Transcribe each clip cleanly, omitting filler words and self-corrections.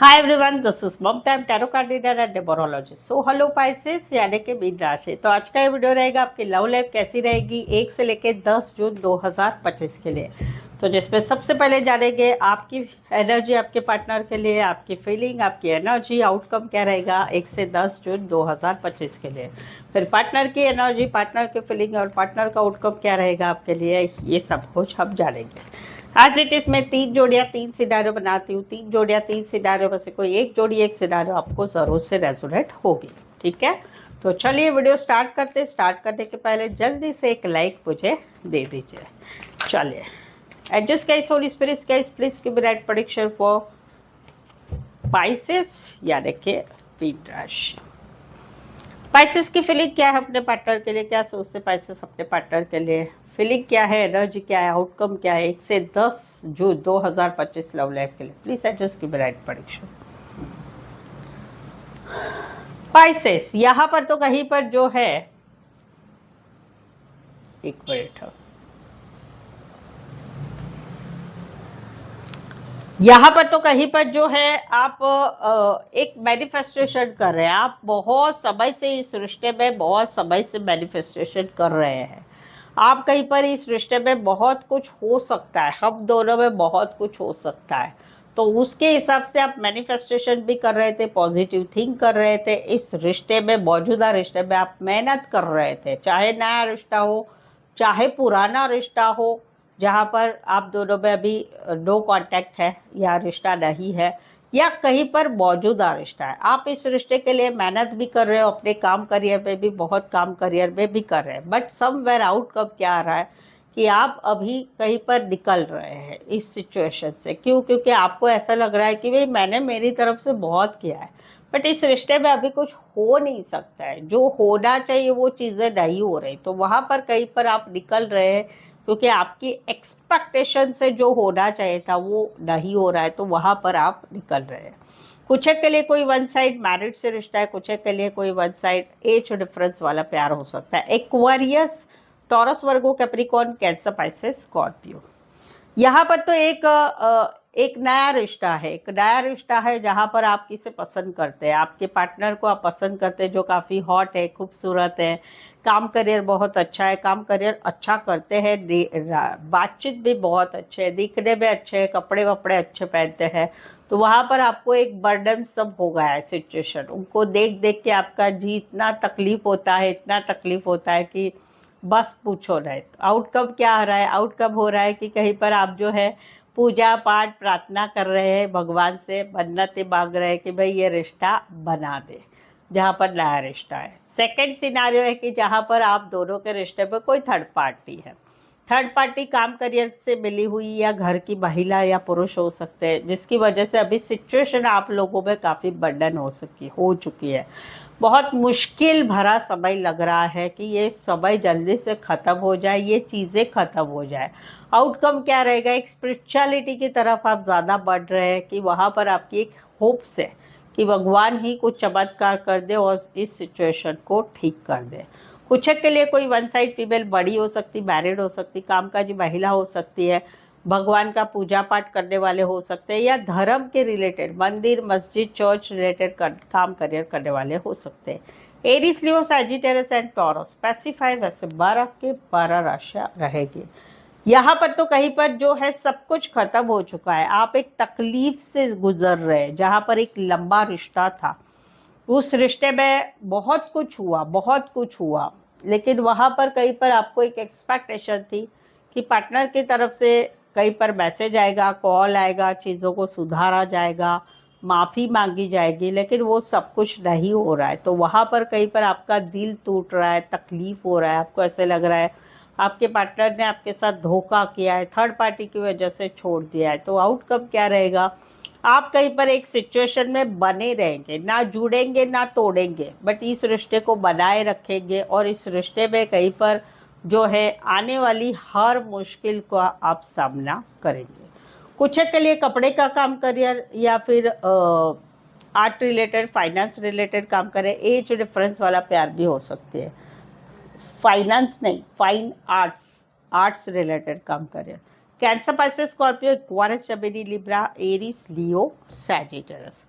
Hi everyone, this is Mamta tarot card reader and numerologist. So hello Pisces यानी कि mean राशि। तो आज का ये वीडियो रहेगा आपकी लव लाइफ कैसी रहेगी 1 से लेकर 10 जून 2025 के लिए। तो जिसमें सबसे पहले जानेंगे आपकी एनर्जी आपके पार्टनर के लिए, आपकी फीलिंग, आपकी एनर्जी, आउटकम क्या रहेगा 1 से 10 जून 2025 के लिए। फिर पार्टनर की एनर्जी, पार्टनर की फीलिंग और पार्टनर का आउटकम क्या रहेगा आपके लिए, ये सब कुछ हम जानेंगे। एज इट इज मैं 3 जोड़ियाँ 3 सिनारियो बनाती हूँ। 3 जोड़ियाँ 3 सिनारियो में से कोई एक जोड़ी एक सिनारियो आपको ज़रूर से रेजोनेट होगी। ठीक है, तो चलिए वीडियो स्टार्ट करते हैं। स्टार्ट करने के पहले जल्दी से एक लाइक मुझे दे दीजिए। चलिए, adjust guys, holy spirits guys, please give me right prediction for Pisces यानी कि मीन राशि। पाइसेस की फीलिंग क्या है अपने पार्टनर के लिए, क्या सोचते पाइसेस अपने पार्टनर के लिए, फीलिंग क्या है, एनर्जी क्या है, आउटकम क्या है 1 से 10 जून 2025 लव लाइफ के लिए। Please adjust give right prediction. Pisces यहाँ पर तो कहीं पर जो है, एक मिनट, यहाँ पर तो कहीं पर जो है आप एक मैनिफेस्टेशन कर रहे हैं। आप बहुत समय से इस रिश्ते में, बहुत समय से मैनिफेस्टेशन कर रहे हैं। आप कहीं पर इस रिश्ते में बहुत कुछ हो सकता है, हम दोनों में बहुत कुछ हो सकता है, तो उसके हिसाब से आप मैनिफेस्टेशन भी कर रहे थे, पॉजिटिव थिंक कर रहे थे। इस रिश्ते में, मौजूदा रिश्ते में आप मेहनत कर रहे थे, चाहे नया रिश्ता हो चाहे पुराना रिश्ता हो, जहाँ पर आप दोनों में अभी नो कांटेक्ट है या रिश्ता नहीं है, या कहीं पर मौजूदा रिश्ता है। आप इस रिश्ते के लिए मेहनत भी कर रहे हो, अपने काम करियर में भी बहुत काम करियर में भी कर रहे हैं। बट समवेयर आउटकम क्या आ रहा है कि आप अभी कहीं पर निकल रहे हैं इस सिचुएशन से। क्यों? क्योंकि आपको ऐसा लग रहा है कि भाई मैंने मेरी तरफ से बहुत किया है, बट इस रिश्ते में अभी कुछ हो नहीं सकता है, जो होना चाहिए वो चीज़ें नहीं हो रही। तो वहाँ पर कहीं पर आप निकल रहे हैं क्योंकि आपकी एक्सपेक्टेशन से जो होना चाहिए था वो नहीं हो रहा है, तो वहाँ पर आप निकल रहे हैं। कुछ के लिए कोई वन साइड मैरिड से रिश्ता है, कुछ के लिए कोई वन साइड एज डिफरेंस वाला प्यार हो सकता है। Aquarius, taurus, Virgo, Capricorn, cancer, Pisces, Scorpio. यहाँ पर तो एक नया रिश्ता है, एक नया रिश्ता है जहाँ पर आप किसे पसंद करते हैं, आपके पार्टनर को आप पसंद करते हैं, जो काफ़ी हॉट है, खूबसूरत है, काम करियर बहुत अच्छा है, काम करियर अच्छा करते हैं, बातचीत भी बहुत अच्छे है, दिखने में अच्छे हैं, कपड़े वपड़े अच्छे पहनते हैं। तो वहाँ पर आपको एक बर्डन सब हो गया है सिचुएशन। उनको देख देख के आपका जी इतना तकलीफ होता है, इतना तकलीफ होता है कि बस पूछो नहीं। आउटकम क्या आ रहा है? आउटकम हो रहा है कि कहीं पर आप जो है पूजा पाठ प्रार्थना कर रहे हैं, भगवान से मन्नतें मांग रहे हैं कि भाई ये रिश्ता बना दे, जहाँ पर नया रिश्ता है। सेकंड सिनारियो है कि जहाँ पर आप दोनों के रिश्ते में कोई थर्ड पार्टी है। थर्ड पार्टी काम करियर से मिली हुई या घर की महिला या पुरुष हो सकते हैं, जिसकी वजह से अभी सिचुएशन आप लोगों में काफ़ी बर्डन हो चुकी है। बहुत मुश्किल भरा समय लग रहा है कि ये समय जल्दी से ख़त्म हो जाए, ये चीज़ें ख़त्म हो जाए। आउटकम क्या रहेगा? एक स्पिरिचुअलिटी की तरफ आप ज़्यादा बढ़ रहे हैं कि वहाँ पर आपकी एक होप्स है कि भगवान ही कुछ चमत्कार कर दे और इस सिचुएशन को ठीक कर दे। कुछ के लिए कोई वन साइड फीमेल बड़ी हो सकती, मैरिड हो सकती, कामकाजी महिला हो सकती है, भगवान का पूजा पाठ करने वाले हो सकते हैं, या धर्म के रिलेटेड मंदिर मस्जिद चर्च रिलेटेड काम करियर करने वाले हो सकते हैं। Aries, Leo, Sagittarius and taurus. Specify वैसे 12 के 12 राशियाँ रहेगी। यहाँ पर तो कहीं पर जो है सब कुछ खत्म हो चुका है। आप एक तकलीफ से गुजर रहे हैं, जहाँ पर एक लंबा रिश्ता था, उस रिश्ते में बहुत कुछ हुआ, बहुत कुछ हुआ, लेकिन वहाँ पर कहीं पर आपको एक एक्सपेक्टेशन थी कि पार्टनर की तरफ से कहीं पर मैसेज आएगा, कॉल आएगा, चीज़ों को सुधारा जाएगा, माफ़ी मांगी जाएगी, लेकिन वो सब कुछ नहीं हो रहा है। तो वहाँ पर कहीं पर आपका दिल टूट रहा है, तकलीफ़ हो रहा है, आपको ऐसे लग रहा है आपके पार्टनर ने आपके साथ धोखा किया है, थर्ड पार्टी की वजह से छोड़ दिया है। तो आउटकम क्या रहेगा? आप कहीं पर एक सिचुएशन में बने रहेंगे, ना जुड़ेंगे ना तोड़ेंगे, बट इस रिश्ते को बनाए रखेंगे और इस रिश्ते में कहीं पर जो है आने वाली हर मुश्किल का आप सामना करेंगे। कुछ के लिए कपड़े का काम करियर या फिर आर्ट रिलेटेड, फाइनेंस रिलेटेड काम करें। एज डिफरेंस वाला प्यार भी हो सकती है, फाइनेंस नहीं, फाइन आर्ट्स, आर्ट्स रिलेटेड काम career. Cancer, Pisces, Scorpio, Aquarius, जमिनी, लिब्रा, एरीज, लियो, सैजिटरस।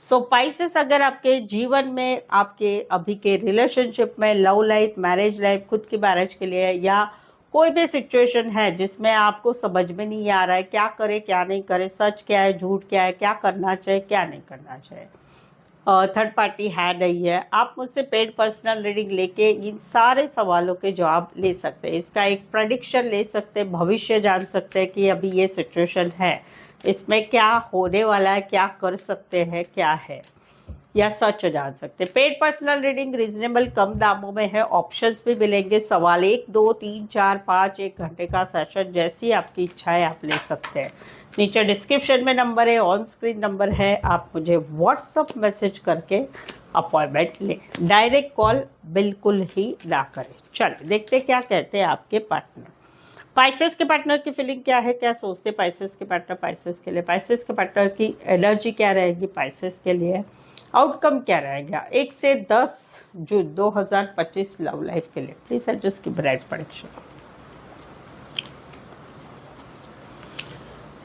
सो पाइसेस अगर आपके जीवन में, आपके अभी के रिलेशनशिप में, लव लाइफ, मैरिज लाइफ, खुद की मैरिज के लिए, या कोई भी सिचुएशन है जिसमें आपको समझ में नहीं आ रहा है क्या करे क्या नहीं करे, सच क्या है झूठ क्या है, क्या करना चाहिए क्या नहीं करना चाहिए, थर्ड पार्टी है नहीं है, आप मुझसे पेड पर्सनल रीडिंग लेके इन सारे सवालों के जवाब ले सकते हैं। इसका एक प्रेडिक्शन ले सकते हैं, भविष्य जान सकते हैं कि अभी ये सिचुएशन है, इसमें क्या होने वाला है, क्या कर सकते हैं, क्या है, या सच जान सकते हैं। पेड पर्सनल रीडिंग रीजनेबल कम दामों में है, ऑप्शंस भी मिलेंगे, सवाल 1, 2, 3, 4, 5, 1 घंटे का सेशन, जैसी आपकी इच्छा है आप ले सकते हैं। नीचे डिस्क्रिप्शन में नंबर है, ऑन स्क्रीन नंबर है, आप मुझे व्हाट्सअप मैसेज करके अपॉइंटमेंट लें, डायरेक्ट कॉल बिल्कुल ही ना करें। चलिए देखते क्या कहते हैं आपके पार्टनर। पाइसेस के पार्टनर की फीलिंग क्या है, क्या सोचते पाइसेस के पार्टनर पाइसेस के लिए, पाइसेस के पार्टनर की एनर्जी क्या रहेगी पाइसेस के लिए, आउटकम क्या रहेगा 1 से 10 जून 2025 लव लाइफ के लिए। प्लीज एडजस्ट की ब्राइट प्रेडिक्शन।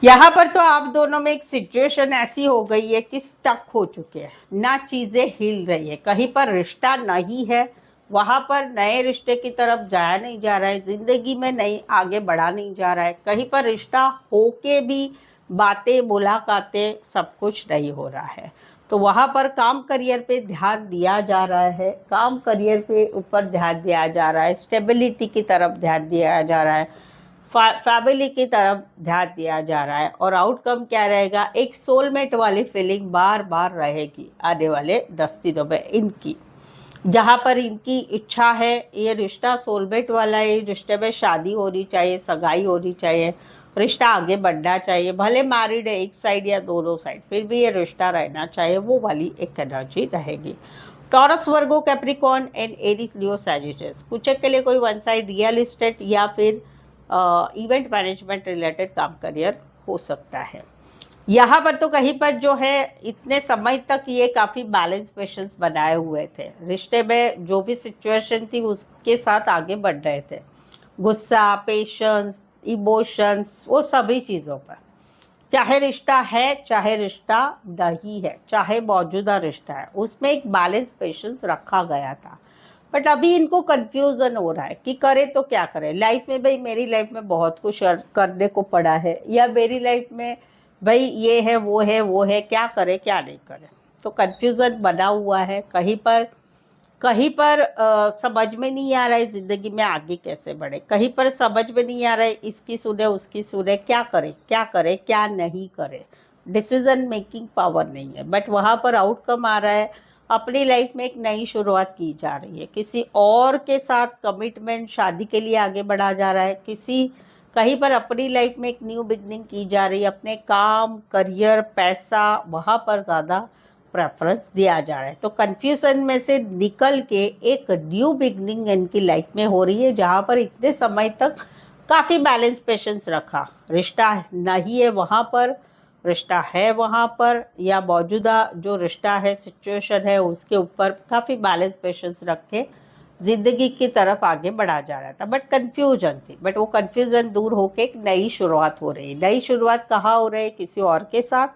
यहाँ पर तो आप दोनों में एक सिचुएशन ऐसी हो गई है कि स्टक हो चुके हैं, ना चीजें हिल रही है, कहीं पर रिश्ता नहीं है, वहां पर नए रिश्ते की तरफ जाया नहीं जा रहा है, जिंदगी में नहीं आगे बढ़ा नहीं जा रहा है, कहीं पर रिश्ता होके भी बातें मुलाकातें सब कुछ नहीं हो रहा है। तो वहां पर काम करियर पे ध्यान दिया जा रहा है, काम करियर पे ऊपर ध्यान दिया जा रहा है, स्टेबिलिटी की तरफ ध्यान दिया जा रहा है, फैमिली की तरफ ध्यान दिया जा रहा है। और आउटकम क्या रहेगा, एक सोलमेट वाली फीलिंग बार बार रहेगी आने वाले 10 दिनों में इनकी, जहाँ पर इनकी इच्छा है ये रिश्ता सोलमेट वाला है, रिश्ते में शादी होनी चाहिए, सगाई होनी चाहिए, रिश्ता आगे बढ़ना चाहिए, भले मैरिड है एक साइड या दोनों साइड, फिर भी ये रिश्ता रहना चाहिए, वो वाली एक एनर्जी रहेगी। Taurus, Virgo, Capricorn and Aries, Leo, Sagittarius. कुछ के लिए कोई वन साइड रियल एस्टेट या फिर इवेंट मैनेजमेंट रिलेटेड काम करियर हो सकता है। यहाँ पर तो कहीं पर जो है इतने समय तक ये काफ़ी बैलेंस पेशेंस बनाए हुए थे, रिश्ते में जो भी सिचुएशन थी उसके साथ आगे बढ़ रहे थे, गुस्सा, पेशेंस, इमोशंस, वो सभी चीज़ों पर, चाहे रिश्ता है चाहे रिश्ता नहीं है, चाहे मौजूदा रिश्ता है, उसमें एक बैलेंस पेशेंस रखा गया था। बट अभी इनको कंफ्यूजन हो रहा है कि करे तो क्या करे, लाइफ में भाई मेरी लाइफ में बहुत कुछ करने को पड़ा है, या मेरी लाइफ में भाई ये है वो है, क्या करे क्या नहीं करे, तो कंफ्यूजन बना हुआ है। कहीं पर समझ में नहीं आ रहा है ज़िंदगी में आगे कैसे बढ़े, कहीं पर समझ में नहीं आ रहा है इसकी सुने उसकी सुने, क्या करे क्या नहीं करे, डिसीजन मेकिंग पावर नहीं है। बट वहाँ पर आउटकम आ रहा है, अपनी लाइफ में एक नई शुरुआत की जा रही है, किसी और के साथ कमिटमेंट, शादी के लिए आगे बढ़ा जा रहा है, कहीं पर अपनी लाइफ में एक न्यू बिगनिंग की जा रही है, अपने काम, करियर, पैसा, वहाँ पर ज़्यादा प्रेफरेंस दिया जा रहा है। तो कन्फ्यूजन में से निकल के एक न्यू बिगनिंग इनकी लाइफ में हो रही है, जहाँ पर इतने समय तक काफ़ी बैलेंस पेशेंस रखा, रिश्ता नहीं है वहाँ पर, रिश्ता है वहाँ पर, या मौजूदा जो रिश्ता है सिचुएशन है उसके ऊपर काफ़ी बैलेंस पेशेंस रख के जिंदगी की तरफ आगे बढ़ा जा रहा था। बट कन्फ्यूजन थी, बट वो कन्फ्यूजन दूर होके एक नई शुरुआत हो रही है। नई शुरुआत कहाँ हो रही है, किसी और के साथ,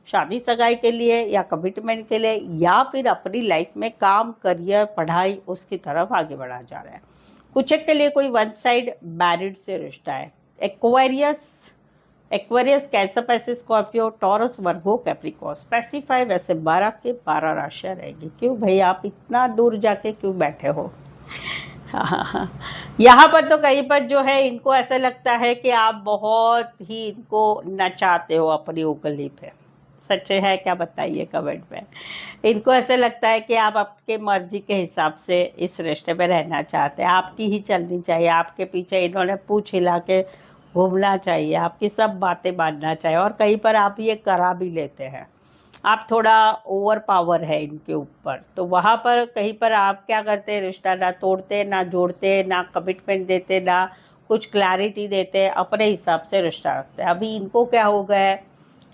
शादी सगाई के लिए या कमिटमेंट के लिए, या फिर अपनी लाइफ में काम, करियर, पढ़ाई, उसकी तरफ आगे बढ़ा जा रहा है। कुछ के लिए कोई वन साइड मैरिड से रिश्ता है। एक्वेरियस, कैंसर, पैसे, Scorpio, taurus, Virgo, Capricorn. Specify वैसे 12 के 12 राशियाँ रहेगी। क्यों भाई आप इतना दूर जाके क्यों बैठे हो? हाँ, यहाँ पर तो कहीं पर जो है इनको ऐसा लगता है कि आप बहुत ही इनको नचाते हो अपनी उंगली पे। सच है क्या, बताइए कमेंट में। इनको ऐसा लगता है कि आप आपके मर्जी के हिसाब से इस रिश्ते में रहना चाहते हैं, आपकी ही चलनी चाहिए, आपके पीछे इन्होंने पूछ हिला के घूमना चाहिए, आपकी सब बातें मानना चाहिए, और कहीं पर आप ये करा भी लेते हैं, आप थोड़ा ओवर पावर है इनके ऊपर। तो वहाँ पर कहीं पर आप क्या करते हैं, रिश्ता ना तोड़ते, ना जोड़ते, ना कमिटमेंट देते, ना कुछ क्लैरिटी देते, अपने हिसाब से रिश्ता रखते हैं। अभी इनको क्या हो गया है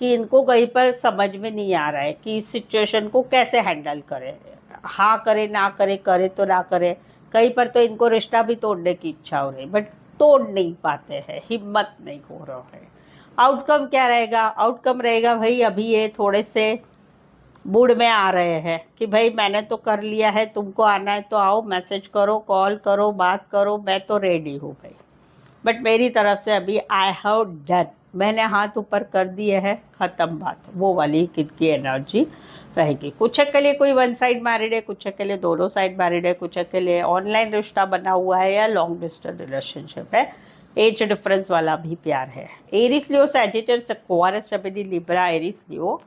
कि इनको कहीं पर समझ में नहीं आ रहा है कि इस सिचुएशन को कैसे हैंडल करें, हाँ करे ना करे, करे तो ना करे, कहीं पर तो इनको रिश्ता भी तोड़ने की इच्छा हो रही, बट तोड़ नहीं पाते हैं, हिम्मत नहीं हो रहा है। आउटकम क्या रहेगा? आउटकम रहेगा भाई अभी ये थोड़े से मूड में आ रहे हैं कि भाई मैंने तो कर लिया है, तुमको आना है तो आओ, मैसेज करो, कॉल करो, बात करो, मैं तो रेडी हूँ भाई। बट मेरी तरफ से अभी आई हैव डन, मैंने हाथ ऊपर कर दिए हैं, ख़त्म बात। वो वाली किड की एनर्जी रहेगी। कुछ के लिए कोई वन साइड मैरिड है, कुछ के लिए दोनों साइड मैरिड है, कुछ के लिए ऑनलाइन रिश्ता बना हुआ है या लॉन्ग डिस्टेंस रिलेशनशिप है। एज डिफरेंस वाला भी प्यार है। Aries Leo Sagittarius Aquarius Gemini Libra, Aries Leo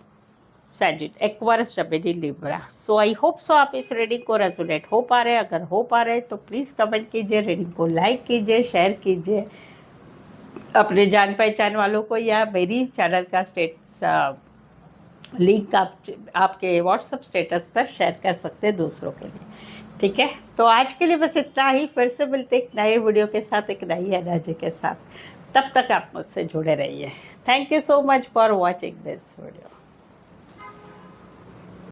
Sagittarius Aquarius Gemini Libra. So I hope so आप इस रीडिंग को रेजोनेट हो पा रहे हैं। अगर हो पा रहे हैं तो प्लीज़ कमेंट कीजिए, रीडिंग को लाइक कीजिए, शेयर कीजिए अपने जान पहचान वालों को, या मेरी चैनल का लिंक आपके व्हाट्सएप स्टेटस पर शेयर कर सकते हैं दूसरों के लिए। ठीक है, तो आज के लिए बस इतना ही। फिर से मिलते एक नए वीडियो के साथ, एक नई एनर्जी के साथ। तब तक आप मुझसे जुड़े रहिए। Thank you so much for watching this video.